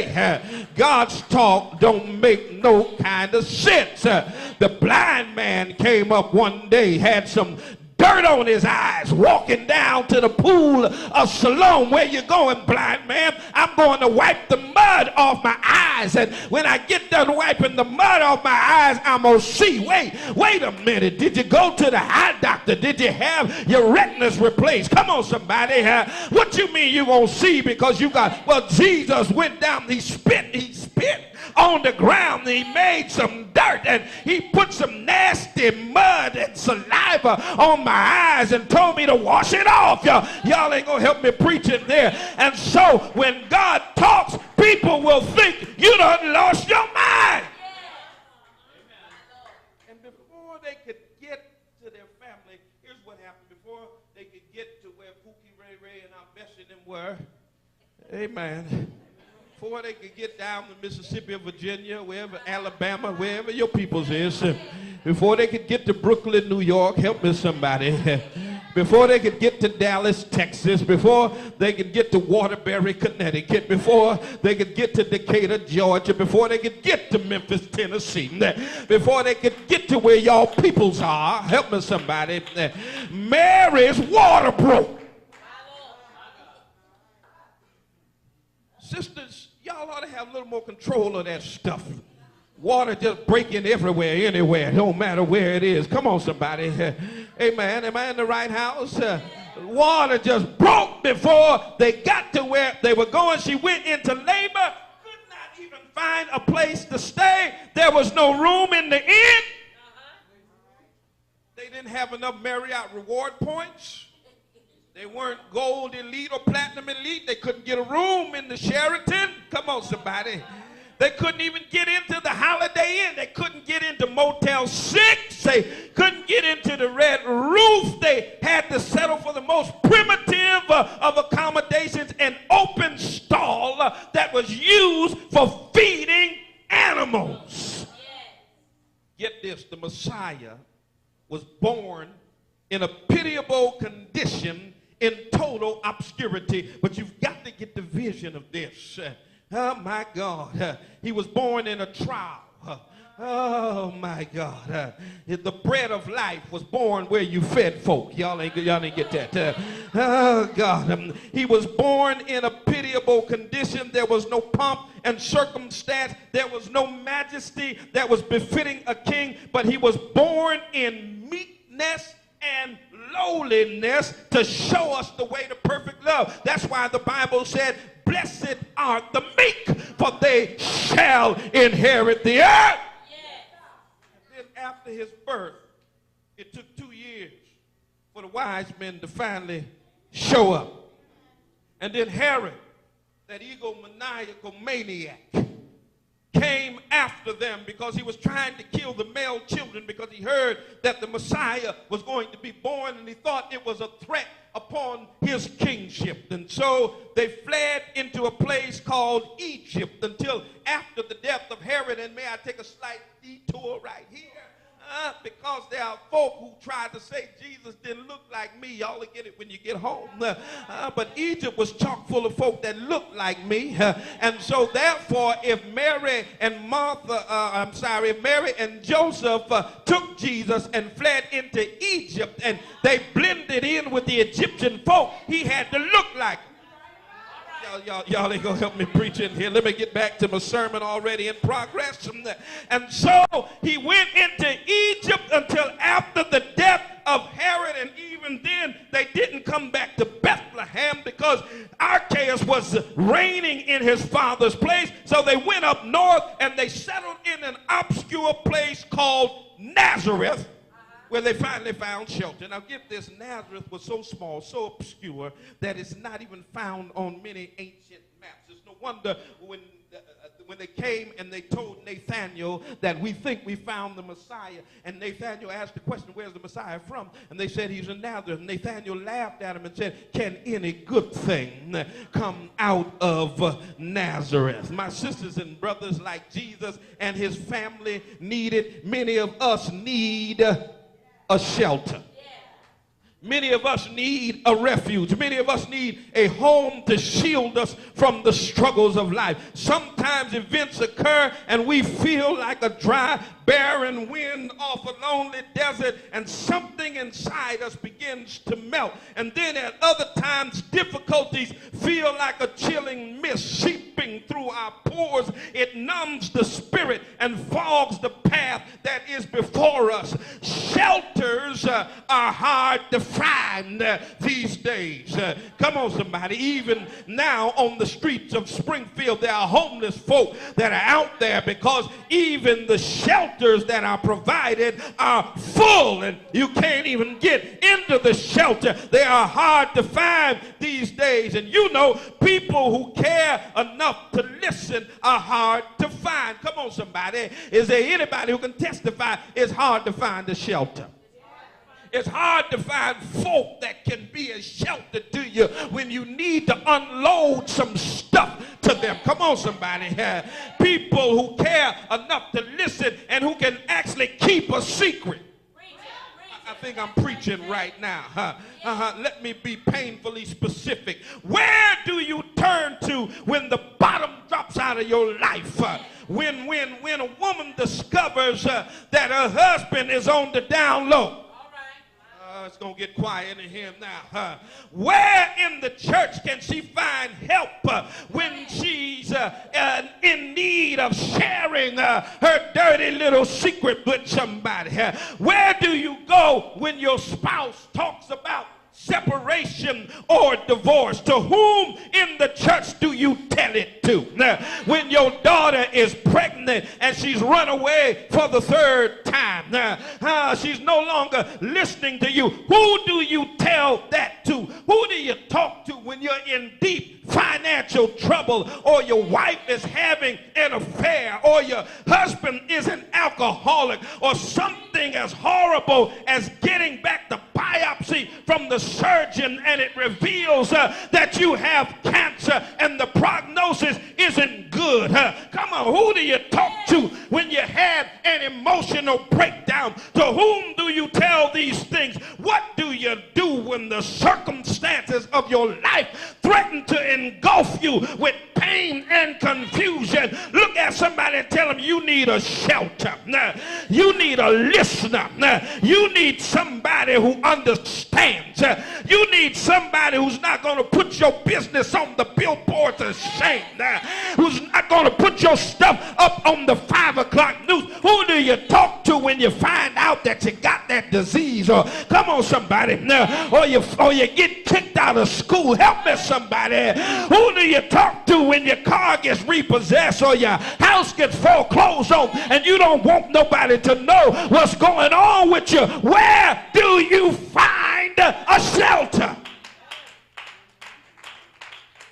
say God's talk don't make no kind of sense. The blind man came up one day, had some dirt on his eyes, walking down to the pool of Siloam. Where you going, blind man? I'm going to wipe the mud off my eyes, and when I get done wiping the mud off my eyes, I'm going to see. Wait a minute. Did you go to the eye doctor? Did you have your retinas replaced? Come on, somebody. What you mean you going to see because you got, well, Jesus went down, he spit on the ground, and he made some dirt, and he put some nasty mud and saliva on my eyes and told me to wash it off. Y'all ain't gonna help me preach it there. And so when God talks, people will think you done lost your mind. And before they could get to their family, here's what happened. Before they could get to where Pookie, Ray Ray, and Aunt Bessie and them were, amen, before they could get down to Mississippi or Virginia, wherever, Alabama, wherever your peoples is, before they could get to Brooklyn, New York, help me somebody, before they could get to Dallas, Texas, before they could get to Waterbury, Connecticut, before they could get to Decatur, Georgia, before they could get to Memphis, Tennessee, before they could get to where y'all peoples are, help me somebody, Mary's water broke. Sisters, y'all ought to have a little more control of that stuff. Water just breaking everywhere, anywhere, no matter where it is. Come on, somebody. Amen. Am I in the right house? Water just broke before they got to where they were going. She went into labor, could not even find a place to stay. There was no room in the inn. They didn't have enough Marriott reward points. They weren't gold elite or platinum elite. They couldn't get a room in the Sheraton. Come on, somebody. They couldn't even get into the Holiday Inn. They couldn't get into Motel 6. They couldn't get into the Red Roof. They had to settle for the most primitive of accommodations, an open stall that was used for feeding animals. Get this, the Messiah was born in a pitiable condition, in total obscurity. But you've got to get the vision of this. Oh my God. He was born in a trial. Oh my God. The bread of life was born where you fed folk. Y'all ain't get that. Oh God. He was born in a pitiable condition. There was no pomp and circumstance. There was no majesty that was befitting a king. But he was born in meekness and lowliness to show us the way to perfect love. That's why the Bible said, blessed are the meek, for they shall inherit the earth. And then after his birth, it took 2 years for the wise men to finally show up. And then Herod, that egomaniacal maniac, came after them because he was trying to kill the male children, because he heard that the Messiah was going to be born, and he thought it was a threat upon his kingship. And so they fled into a place called Egypt until after the death of Herod. And may I take a slight detour right here? Because there are folk who try to say Jesus didn't look like me. Y'all will get it when you get home. But Egypt was chock full of folk that looked like me. And so therefore, if Mary and Joseph took Jesus and fled into Egypt, and they blended in with the Egyptian folk, he had to look like them. Y'all ain't gonna help me preach in here. Let me get back to my sermon already in progress. And so he went into Egypt until after the death of Herod, and even then they didn't come back to Bethlehem because Archelaus was reigning in his father's place. So they went up north and they settled in an obscure place called Nazareth, where they finally found shelter. Now get this, Nazareth was so small, so obscure, that it's not even found on many ancient maps. It's no wonder when they came and they told Nathanael that we think we found the Messiah, and Nathanael asked the question, where's the Messiah from? And they said he's in Nazareth. And Nathanael laughed at him and said, can any good thing come out of Nazareth? My sisters and brothers, like Jesus and his family needed, many of us need a shelter. Many of us need a refuge. Many of us need a home to shield us from the struggles of life. Sometimes events occur and we feel like a dry, barren wind off a lonely desert, and something inside us begins to melt. And then at other times, difficulties feel like a chilling mist seeping through our pores. It numbs the spirit and fogs the path that is before us. Shelters are hard to find these days. Come on, somebody. Even now on the streets of Springfield, there are homeless folk that are out there because even the shelters that are provided are full, and you can't even get into the shelter. They are hard to find these days. And you know, people who care enough to listen are hard to find. Come on, somebody. Is there anybody who can testify it's hard to find a shelter? It's hard to find folk that can be a shelter to you when you need to unload some stuff to them. Come on, somebody. People who care enough to listen and who can actually keep a secret. I think I'm preaching right now. Let me be painfully specific. Where do you turn to when the bottom drops out of your life? When a woman discovers that her husband is on the down low. It's going to get quiet in here now. Where in the church can she find help when she's in need of sharing her dirty little secret with somebody? Where do you go when your spouse talks about separation or divorce? To whom in the church do you tell it to? Now, when your daughter is pregnant and she's run away for the third time, she's no longer listening to you, who do you tell that to? Who do you talk to when you're in deep financial trouble, or your wife is having an affair, or your husband is an alcoholic, or something as horrible as getting back the biopsy from the surgeon and it reveals that you have cancer and the prognosis isn't good? Come on, who do you talk to when you have an emotional breakdown? To whom do you tell these things? What do you do when the circumstances of your life threaten to engulf you with pain and confusion? Look at somebody and tell them you need a shelter. You need a listener. You need somebody who understands. You need somebody who's not going to put your business on the billboards of shame. Who's not going to put your stuff up on the 5 o'clock news. Who do you talk to when you find out that you got that disease? Or come on, somebody. Or you get kicked out of school. Help me, somebody. Who do you talk to when your car gets repossessed or your house gets foreclosed on and you don't want nobody to know what's going on with you? Where do you find a shelter?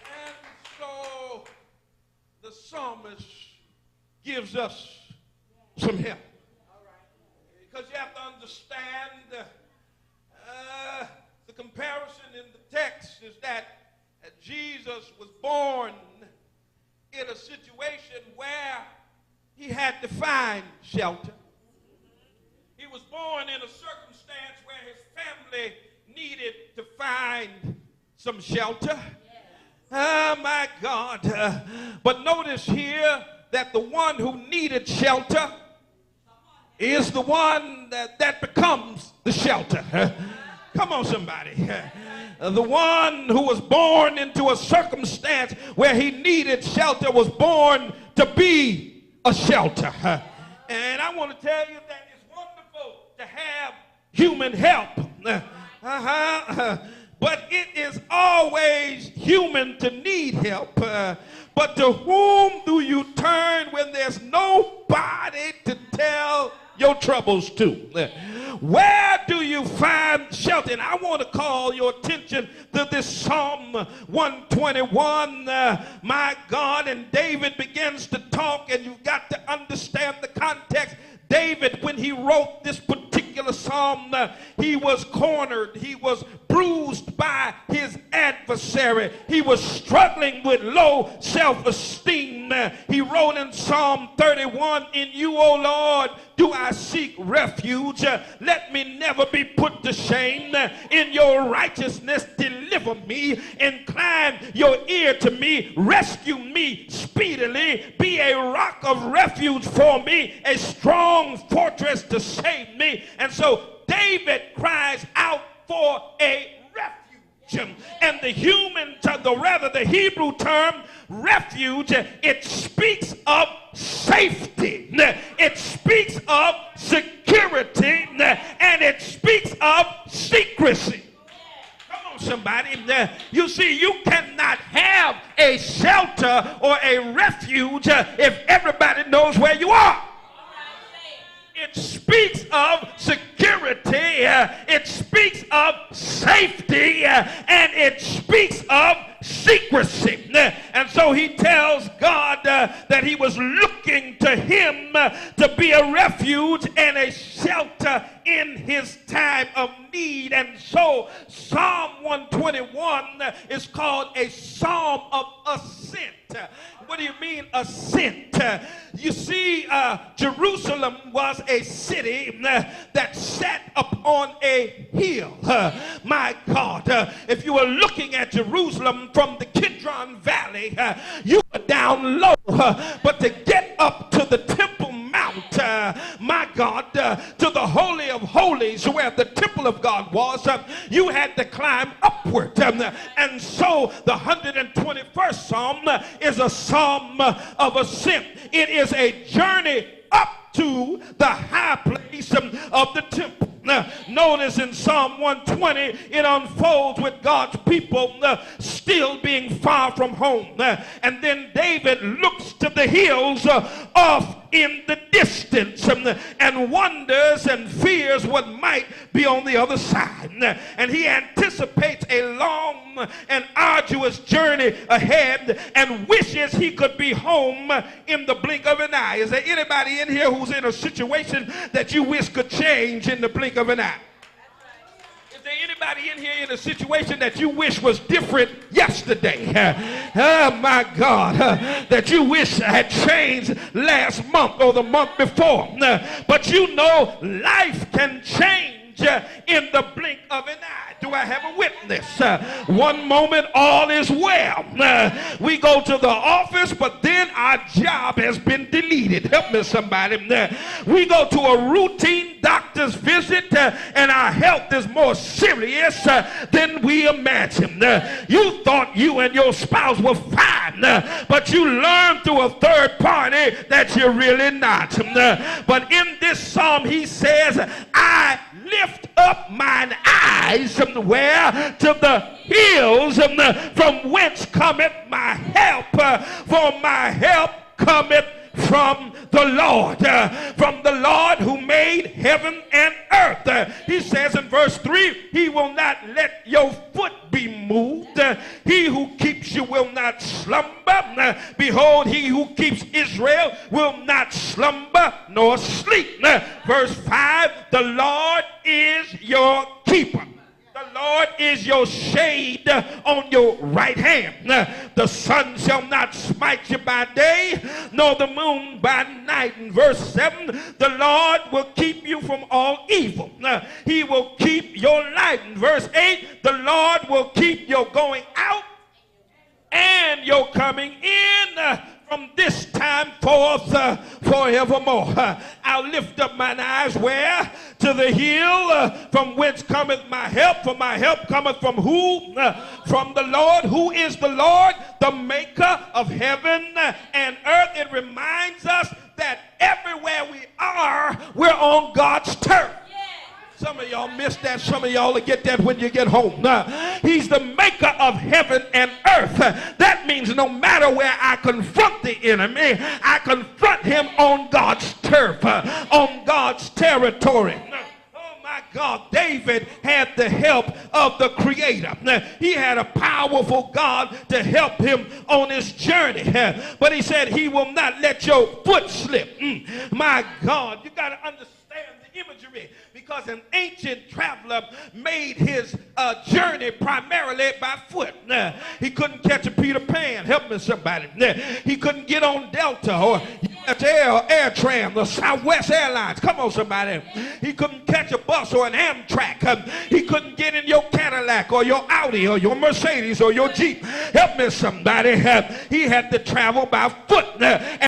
And so the psalmist gives us some help. Because you have to understand the comparison in the text is that Jesus was born in a situation where he had to find shelter. He was born in a circumstance where his family needed to find some shelter. Oh, my God. But notice here that the one who needed shelter is the one that becomes the shelter. Come on, somebody. The one who was born into a circumstance where he needed shelter was born to be a shelter. And I want to tell you that it's wonderful to have human help. But it is always human to need help. But to whom do you turn when there's nobody to tell your troubles to? Where do you find shelter? And I want to call your attention to this Psalm 121. My God, and David begins to talk, and you've got to understand the context. David, when he wrote this particular psalm, he was cornered. He was bruised by his adversary. He was struggling with low self-esteem. He wrote in Psalm 31, in you, O Lord, do I seek refuge. Let me never be put to shame. In your righteousness, deliver me. Incline your ear to me. Rescue me speedily. Be a rock of refuge for me, a strong fortress to save me. And so David cries out for a refuge. And the Hebrew term refuge, it speaks of safety, it speaks of security, and it speaks of secrecy. Come on, somebody. You see, you cannot have a shelter or a refuge if everybody knows where you are. It speaks of security, it speaks of safety, and it speaks of secrecy. And so he tells God that he was looking to him to be a refuge and a shelter in his time of need. And so Psalm 121 is called a psalm of ascent. What do you mean ascent? You see, Jerusalem was a city that sat upon a hill. My God, if you were looking at Jerusalem from the Kidron Valley, you were down low. But to get up to the Temple Mount, my God, to the Holy of Holies, where the temple of God was, you had to climb upward. And so the 121st Psalm is a psalm of ascent. It is a journey up to the high place of the temple. Notice in Psalm 120, it unfolds with God's people still being far from home. And then David looks to the hills off in the distance and wonders and fears what might be on the other side. And he anticipates a long and arduous journey ahead and wishes he could be home in the blink of an eye. Is there anybody in here who's in a situation that you wish could change in the blink of an eye? Is there anybody in here in a situation that you wish was different yesterday? Oh my God, that you wish had changed last month or the month before. But you know, life can change in the blink of an eye. Do I have a witness? One moment all is well. We go to the office, but then our job has been deleted. Help me somebody. We go to a routine doctor's visit and our health is more serious than we imagined. You thought you and your spouse were fine, but you learned through a third party that you're really not. But in this psalm he says, I lift up mine eyes where? To the hills from whence cometh my help. For my help cometh from the Lord who made heaven and earth. He says in verse 3, he will not let your foot be moved. He who keeps you will not slumber. Behold, he who keeps Israel will not slumber nor sleep. Verse 5, the Lord is your keeper. The Lord is your shade on your right hand. The sun shall not smite you by day, nor the moon by night. In verse 7, the Lord will keep you from all evil. He will keep your life. In verse 8, the Lord will keep your going out and your coming in from this time forth forevermore. I'll lift up mine eyes where? To the hill from whence cometh my help. For my help cometh from who? From the Lord. Who is the Lord? The maker of heaven and earth. It reminds us that everywhere we are, we're on God's turf. Some of y'all missed that. Some of y'all will get that when you get home. He's the maker of heaven and earth. That means no matter where I confront the enemy, I confront him on God's turf, on God's territory. Oh my God, David had the help of the Creator. He had a powerful God to help him on his journey. But he said he will not let your foot slip. My God, you got to understand. imagery because an ancient traveler made his journey primarily by foot. He couldn't catch a Peter Pan. Help me somebody. He couldn't get on Delta or Air Tram, the Southwest Airlines. Come on, somebody. He couldn't catch a bus or an Amtrak. He couldn't get in your Cadillac or your Audi or your Mercedes or your Jeep. Help me, somebody. He had to travel by foot.